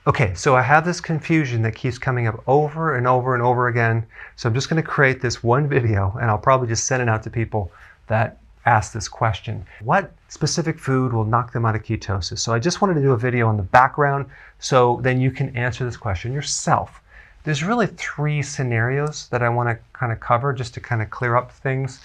Okay, so I have this confusion that keeps coming up over and over and over again. So I'm just going to create this one video, and I'll probably just send it out to people that ask this question. What specific food will knock them out of ketosis? So I just wanted to do a video on the background so then you can answer this question yourself. There's really three scenarios that I want to kind of cover just to kind of clear up things,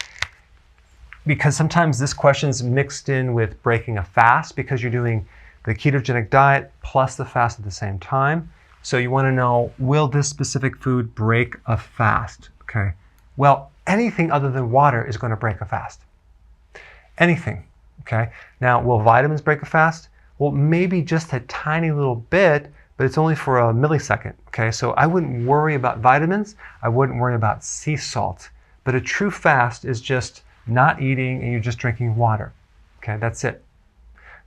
because sometimes this question is mixed in with breaking a fast because you're doing the ketogenic diet plus the fast at the same time. So you want to know, will this specific food break a fast? Okay. Well, anything other than water is going to break a fast. Anything. Okay. Now, will vitamins break a fast? Well, maybe just a tiny little bit, but it's only for a millisecond. Okay. So I wouldn't worry about vitamins. I wouldn't worry about sea salt. But a true fast is just not eating and you're just drinking water. Okay. That's it.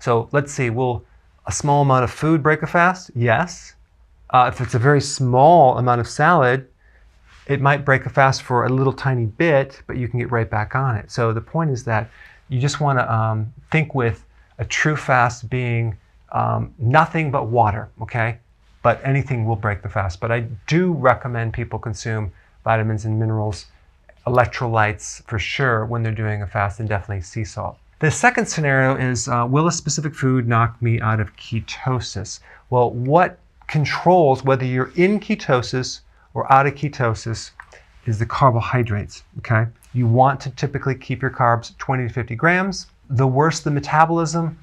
So let's see, will a small amount of food break a fast? Yes. If it's a very small amount of salad, it might break a fast for a little tiny bit, but you can get right back on it. So the point is that you just want to think with a true fast being nothing but water, okay? But anything will break the fast. But I do recommend people consume vitamins and minerals, electrolytes for sure when they're doing a fast, and definitely sea salt. The second scenario is, will a specific food knock me out of ketosis? Well, what controls whether you're in ketosis or out of ketosis is the carbohydrates, okay? You want to typically keep your carbs 20 to 50 grams. The worse the metabolism,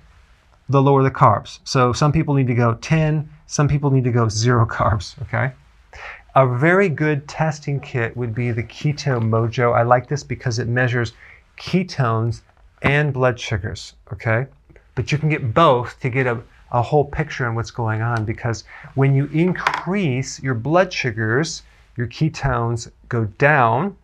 the lower the carbs. So some people need to go 10, some people need to go 0 carbs, okay? A very good testing kit would be the Keto Mojo. I like this because it measures ketones and blood sugars, okay? But you can get both to get a whole picture on what's going on, because when you increase your blood sugars, your ketones go down.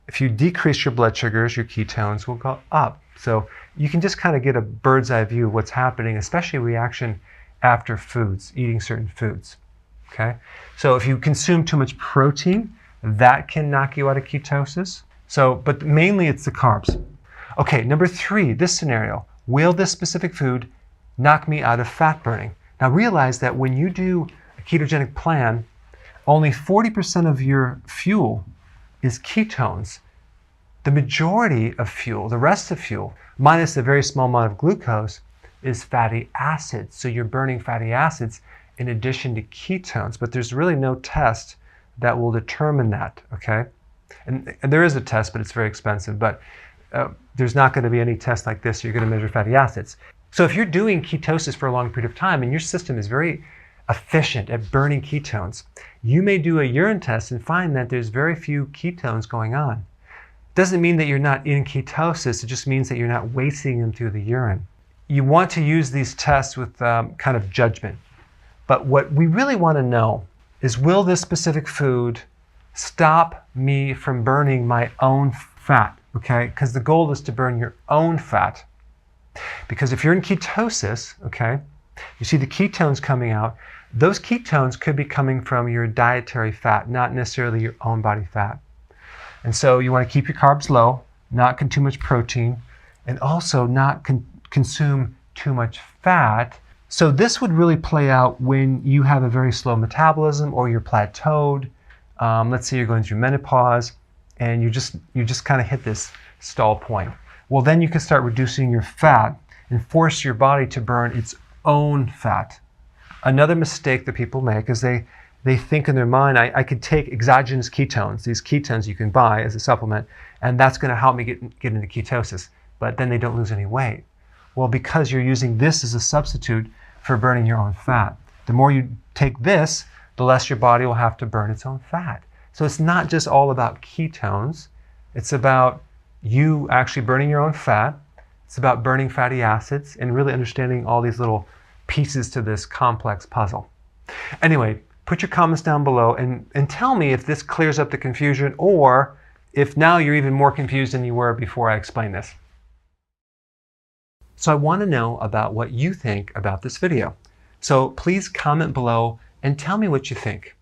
If you decrease your blood sugars, your ketones will go up. So you can just kind of get a bird's eye view of what's happening, especially reaction after foods, eating certain foods, okay? So if you consume too much protein, that can knock you out of ketosis. So, but mainly it's the carbs. Okay, number 3, this scenario. Will this specific food knock me out of fat burning? Now realize that when you do a ketogenic plan, only 40% of your fuel is ketones. The majority of fuel, the rest of fuel, minus a very small amount of glucose, is fatty acids. So you're burning fatty acids in addition to ketones, but there's really no test that will determine that, okay? And there is a test, but it's very expensive, but there's not going to be any test like this. You're going to measure fatty acids. So if you're doing ketosis for a long period of time and your system is very efficient at burning ketones, you may do a urine test and find that there's very few ketones going on. Doesn't mean that you're not in ketosis. It just means that you're not wasting them through the urine. You want to use these tests with kind of judgment. But what we really want to know is, will this specific food stop me from burning my own fat? Okay, because the goal is to burn your own fat. Because if you're in ketosis, okay, you see the ketones coming out. Those ketones could be coming from your dietary fat, not necessarily your own body fat. And so you want to keep your carbs low, not consume too much protein, and also not consume too much fat. So this would really play out when you have a very slow metabolism or you're plateaued. Let's say you're going through menopause and you just kind of hit this stall point. Well, then you can start reducing your fat and force your body to burn its own fat. Another mistake that people make is they think in their mind, I could take exogenous ketones, these ketones you can buy as a supplement, and that's going to help me get into ketosis. But then they don't lose any weight. Well, because you're using this as a substitute for burning your own fat. The more you take this, the less your body will have to burn its own fat. So it's not just all about ketones. It's about you actually burning your own fat. It's about burning fatty acids and really understanding all these little pieces to this complex puzzle. Anyway, put your comments down below and tell me if this clears up the confusion, or if now you're even more confused than you were before I explained this. So I want to know about what you think about this video. So please comment below and tell me what you think.